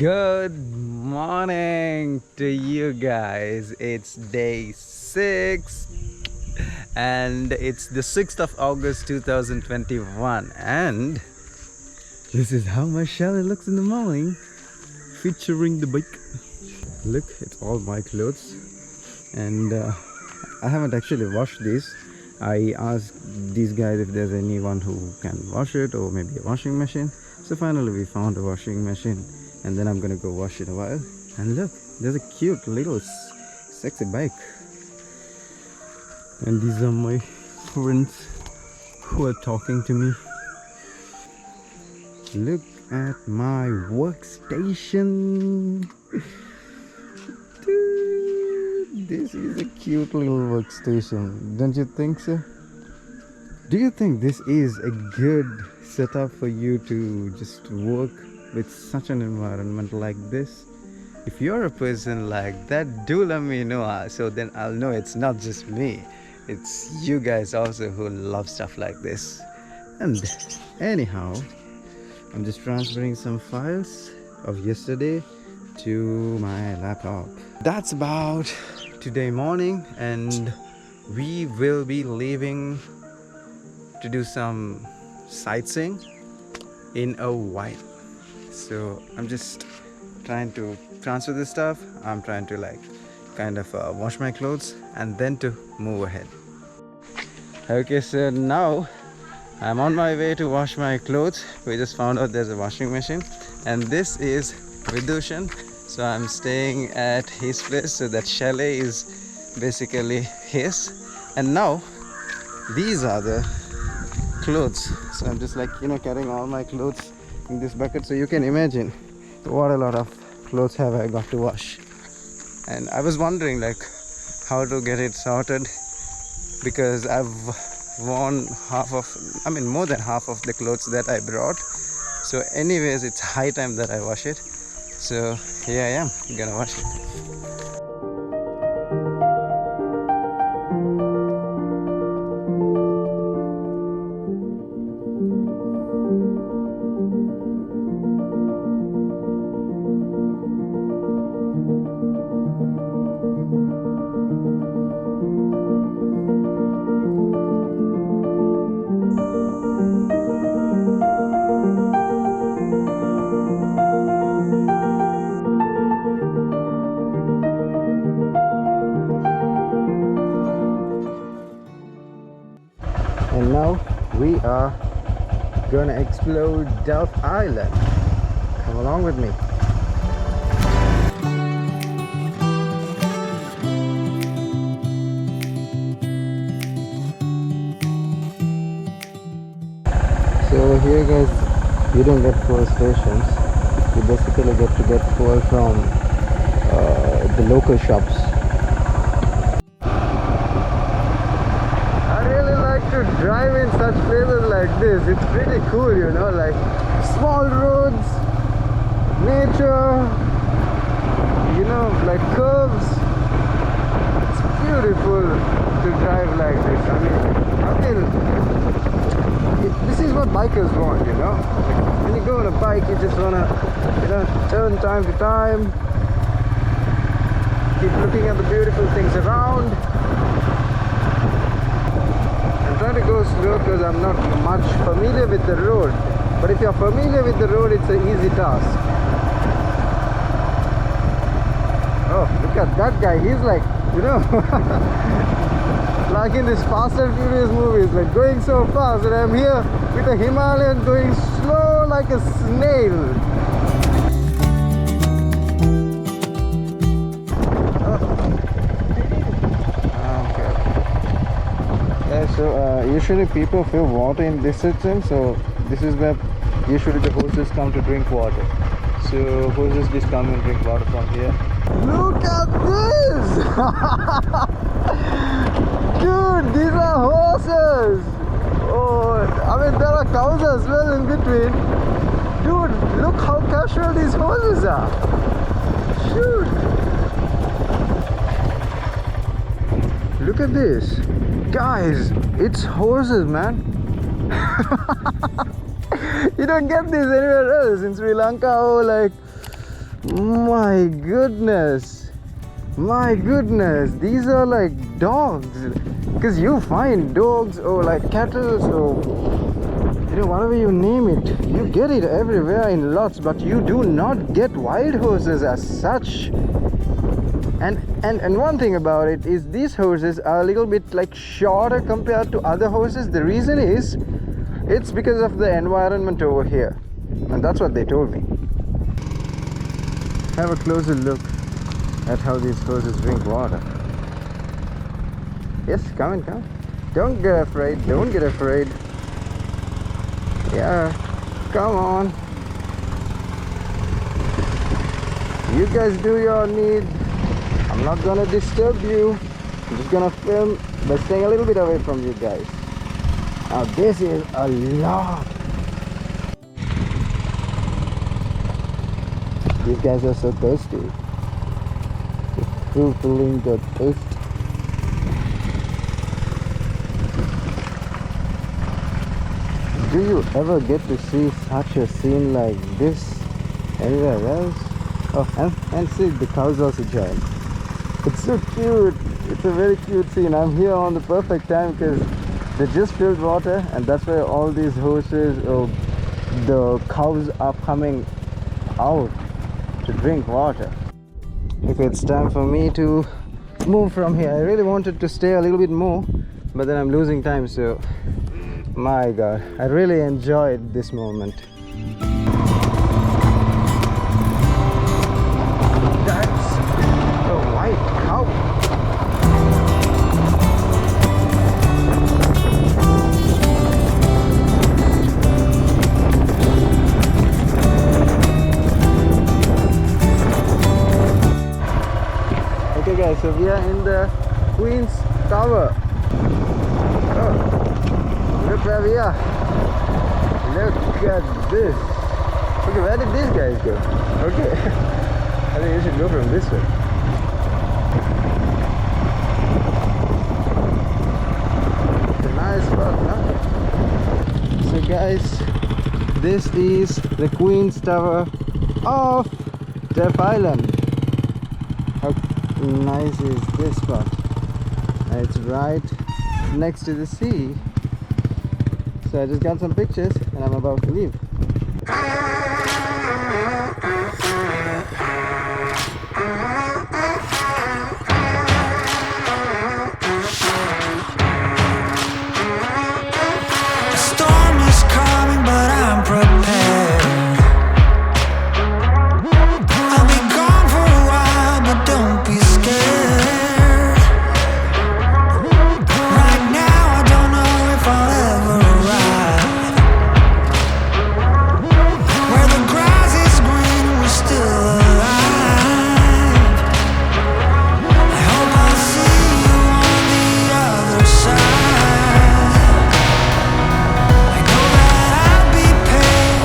Good morning to you guys. It's day 6 and it's the 6th of August 2021, and this is how my chalet looks in the morning, featuring the bike. Look, it's all my clothes, and I haven't actually washed these. I asked these guys if there's anyone who can wash it, or maybe a washing machine. So finally we found a washing machine, and then I'm gonna go wash it a while. And look, there's a cute little sexy bike. And these are my friends who are talking to me. Look at my workstation. Dude, this is a cute little workstation. Don't you think so? Do you think this is a good setup for you to just work with such an environment like this? If you're a person like that, do let me know, so then I'll know it's not just me, it's you guys also who love stuff like this. And anyhow, I'm just transferring some files of yesterday to my laptop. That's about today morning, and we will be leaving to do some sightseeing in a while. So I'm just trying to transfer this stuff. I'm trying to wash my clothes and then to move ahead. Okay, so now I'm on my way to wash my clothes. We just found out there's a washing machine, and this is Vidushan. So I'm staying at his place, so that chalet is basically his. And now these are the clothes. So I'm just carrying all my clothes in this bucket. So you can imagine what a lot of clothes have I got to wash. And I was wondering how to get it sorted, because I've worn more than half of the clothes that I brought. So anyways, it's high time that I wash it. So here I am, gonna wash it. And now we are gonna explore Delft Island. Come along with me. So over here, guys, you don't get fuel stations. You basically get fuel from the local shops. To drive in such places like this, it's pretty cool, small roads, nature, curves. It's beautiful to drive like this. This is what bikers want, when you go on a bike, you just wanna turn time to time, keep looking at the beautiful things around. Try to go slow because I'm not much familiar with the road, but if you're familiar with the road, it's an easy task. Oh, look at that guy, he's like like in this Fast and Furious movies, going so fast, and I'm here with a Himalayan going slow like a snail. So usually people fill water in this section, so this is where usually the horses come to drink water. So horses just come and drink water from here. Look at this! Dude, these are horses! Oh, there are cows as well in between. Dude, look how casual these horses are. Shoot! Look at this. Guys, it's horses, man. You don't get this anywhere else in Sri Lanka or My goodness. My goodness. These are like dogs. Because you find dogs or like cattle or whatever you name it, you get it everywhere in lots, but you do not get wild horses as such. And one thing about it is these horses are a little bit like shorter compared to other horses. The reason is it's because of the environment over here, and that's what they told me. Have a closer look at how these horses drink water. Yes, come in, come. Don't get afraid, don't get afraid. Yeah, come on. You guys do your need. I'm not gonna disturb you. I'm just gonna film by staying a little bit away from you guys. Now this is a lot. These guys are so thirsty. Just fulfilling their thirst. Do you ever get to see such a scene like this anywhere else? Oh, and see, the cows also joined. It's so cute. It's a very cute scene. I'm here on the perfect time because they just filled water, and that's why all these horses or the cows are coming out to drink water. Okay, it's time for me to move from here. I really wanted to stay a little bit more, but then I'm losing time, so my god, I really enjoyed this moment. That's a white cow. Okay guys, so we are in the Queen's Tower. Oh. Look where we are. Look at this. Okay, where did these guys go? Okay. I think you should go from this way. It's a nice spot, huh? So guys, this is the Queen's Tower of Delft Island. How nice is this spot? It's right next to the sea. So I just got some pictures and I'm about to leave. The storm is coming, but I'm prepared. I'll be gone for a while, but don't be scared. Right now I don't know if I'll ever arrive where the grass is green and we're still alive. I hope I'll see you on the other side. I know that I'll be paid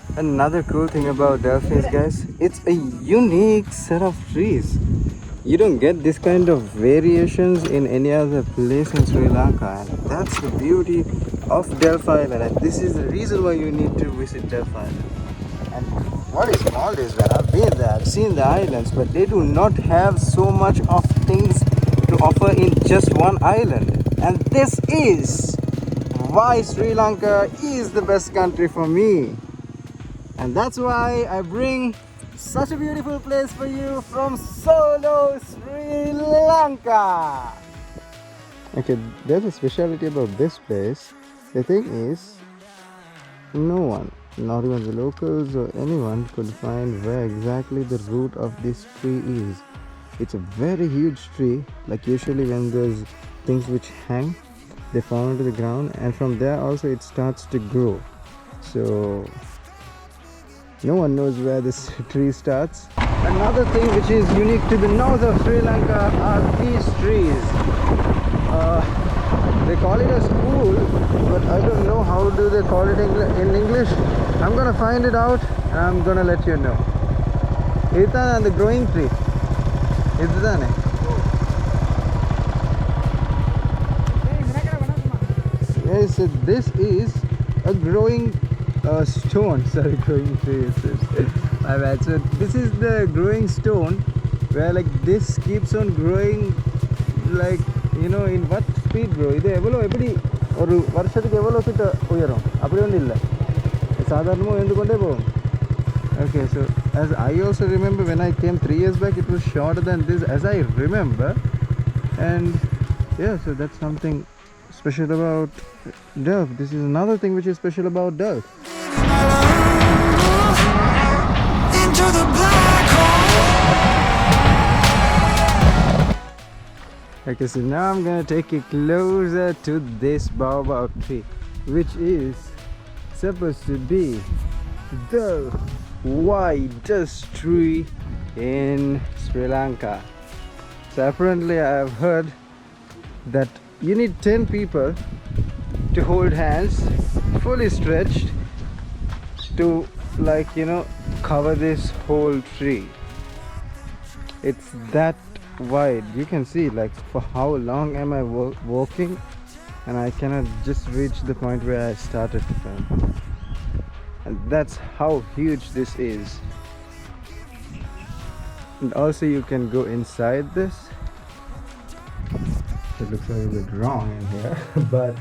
for. Another cool thing about Delft is, guys, it's a unique set of trees. You don't get this kind of variations in any other place in Sri Lanka, and that's the beauty of Delft Island, and this is the reason why you need to visit Delft Island. And what is Maldives, when I've been there, I've seen the islands, but they do not have so much of things to offer in just one island. And this is why Sri Lanka is the best country for me. And that's why I bring such a beautiful place for you from Solo, Sri Lanka. Okay, there's a specialty about this place. The thing is, no one, not even the locals or anyone, could find where exactly the root of this tree is. It's a very huge tree. Like usually when there's things which hang, they fall into the ground, and from there also it starts to grow. So no one knows where this tree starts. Another thing which is unique to the north of Sri Lanka are these trees. They call it a school, but I don't know how do they call it in English. I'm gonna find it out and I'm gonna let you know. Itana and the growing tree. Itane. Yes, so this is a growing stone. Sorry, growing tree. My bad. So this is the growing stone where like this keeps on growing like, you know, in what speed bro? இது எவ்வளோ எப்படி ஒரு வருஷத்துக்கு எவ்வளோ கிட்ட உயரும் அப்படி ஒன்றும் இல்லை சாதாரணமாக உயர்ந்து கொண்டே போகும். Okay, so as I also remember when I came 3 years back, it was shorter than this as I remember. And yeah, so that's something special about Delft. This is another thing which is special about Delft. Into the black hole. Okay, so now I'm gonna take you closer to this baobab tree, which is supposed to be the widest tree in Sri Lanka. So apparently I have heard that you need 10 people to hold hands fully stretched to, like, you know, cover this whole tree. It's that wide. You can see like for how long am I walking, and I cannot just reach the point where I started to film. And that's how huge this is. And also you can go inside this. It looks a little bit wrong in here but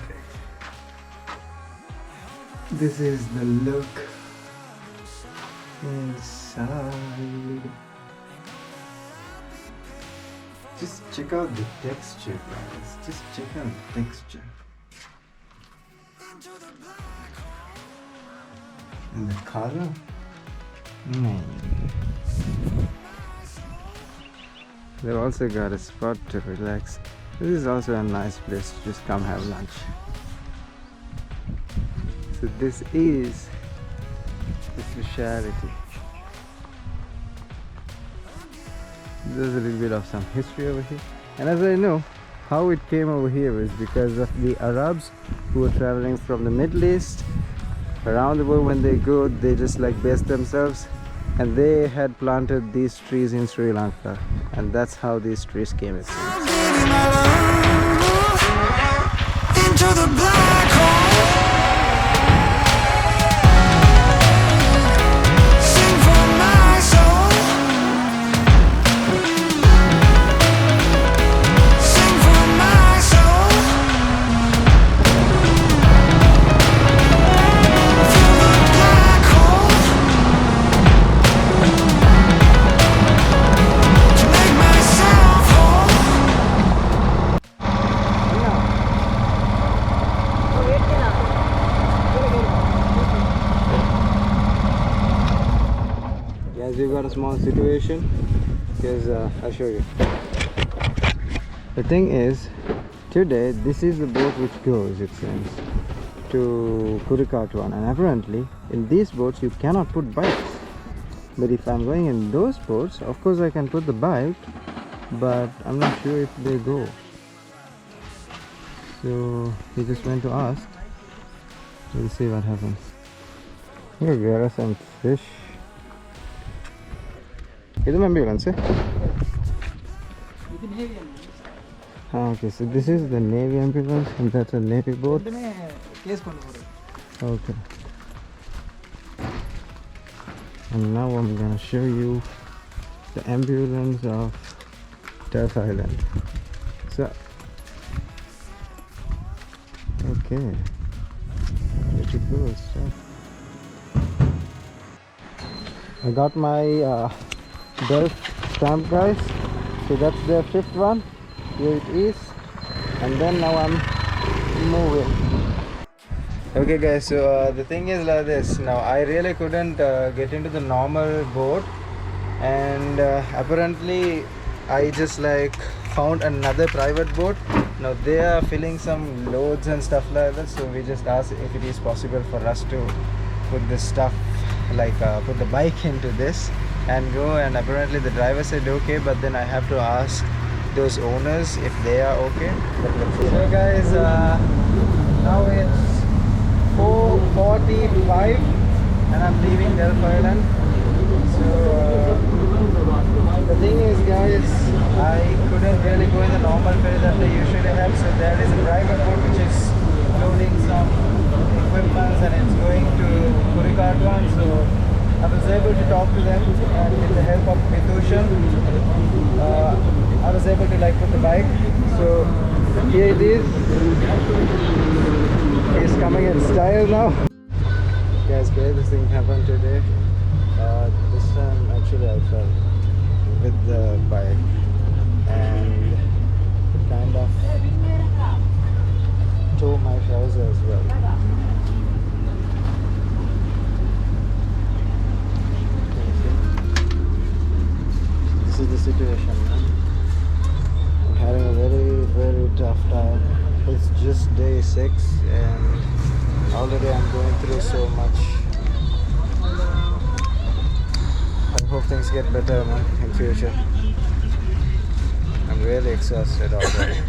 this is the look inside. Just check out the texture, guys. Just check out the texture. And the color. They've also got a spot to relax. This is also a nice place to just come have lunch. So this is the speciality. There's a little bit of some history over here. And as I know, how it came over here is because of the Arabs who were traveling from the Middle East around the world. When they go, they just like base themselves, and they had planted these trees in Sri Lanka, and that's how these trees came. It seems. Into the black hole. Sing for my soul. Sing for my soul. Feel the black hole. To make myself whole. Guys, we've got a small situation because I'll show you. The thing is, today this is the boat which goes, it seems, to Kurikatuan, and apparently in these boats you cannot put bikes. But if I'm going in those boats, of course I can put the bike, but I'm not sure if they go. So we just went to ask. We'll see what happens. Here there are some fish. Is it ambulance? Okay, so this is the Navy ambulance and that's a Navy boat. Okay. And now I'm gonna show you the ambulance of Delft Island. So, okay. Pretty cool stuff. I got my Delft stamp, guys. So that's the 5th one. Here it is. And then now I'm moving. Okay guys, so the thing is like this. Now I really couldn't get into the normal boat, and apparently I just like found another private boat. Now they are filling some loads and stuff like that, so we just asked if it is possible for us to put this stuff, like put the bike into this and go, and apparently the driver said okay, but then I have to ask those owners if they are okay. But let's see. So guys, now it's 4:45 and I'm leaving Delft Island. So the thing is guys, I couldn't really go in the normal ferry that they usually have, so there is a private boat which is loading some equipment and it's going to Kurikatuan. So I was able to talk to them, and with the help of Vitushan, I was able to like put the bike. So here it is. It's coming in style now. Guys, this thing happened today. This time actually I fell with the bike, and it kind of tore my trouser as well. This is the situation, man. I'm having a very tough time. It's just day 6 and already I'm going through so much. I hope things get better, man, in future. I'm really exhausted already.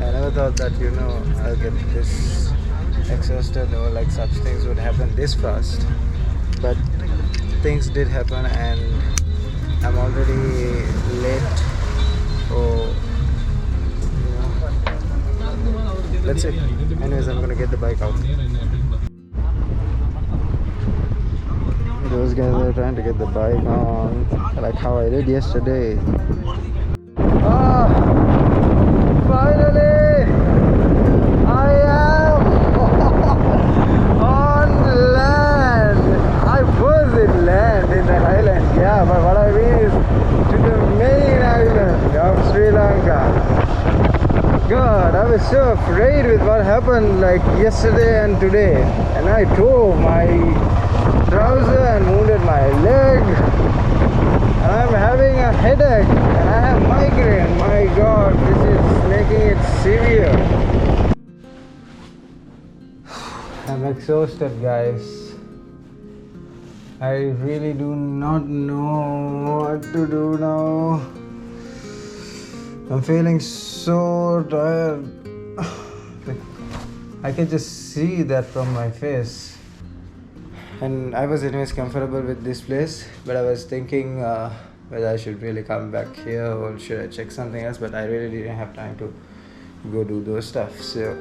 I never thought that, I'll get this exhausted or like such things would happen this fast. But things did happen and I'm already late. Oh, let's see. Anyways, I'm gonna get the bike out. Those guys are trying to get the bike on, like how I did yesterday. Ah, finally, I am on land. I was in land in the island, yeah, but what I mean is to the main island of Sri Lanka. God, I was so afraid with what happened like yesterday and today, and I tore my trouser and wounded my leg, and I'm having a headache and I have migraine. My God, this is making it severe. I'm exhausted, guys. I really do not know what to do now. I'm feeling so tired. I can just see that from my face. And I was anyways comfortable with this place, but I was thinking whether I should really come back here or should I check something else, but I really didn't have time to go do those stuff. So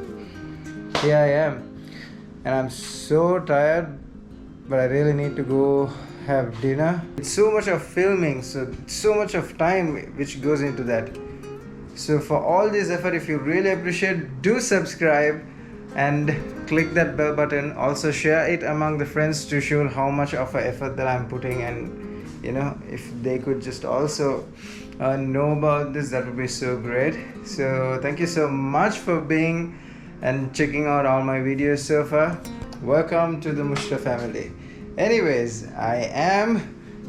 here I am, and I'm so tired, but I really need to go have dinner. It's so much of filming, so much of time which goes into that. So for all this effort, if you really appreciate, do subscribe and click that bell button. Also share it among the friends to show how much of an effort that I'm putting, and if they could just also know about this, that would be so great. So thank you so much for being and checking out all my videos so far. Welcome to the Mushta family. Anyways, I am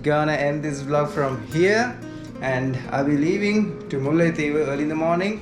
gonna end this vlog from here, and I'll be leaving to Mullaitivu early in the morning.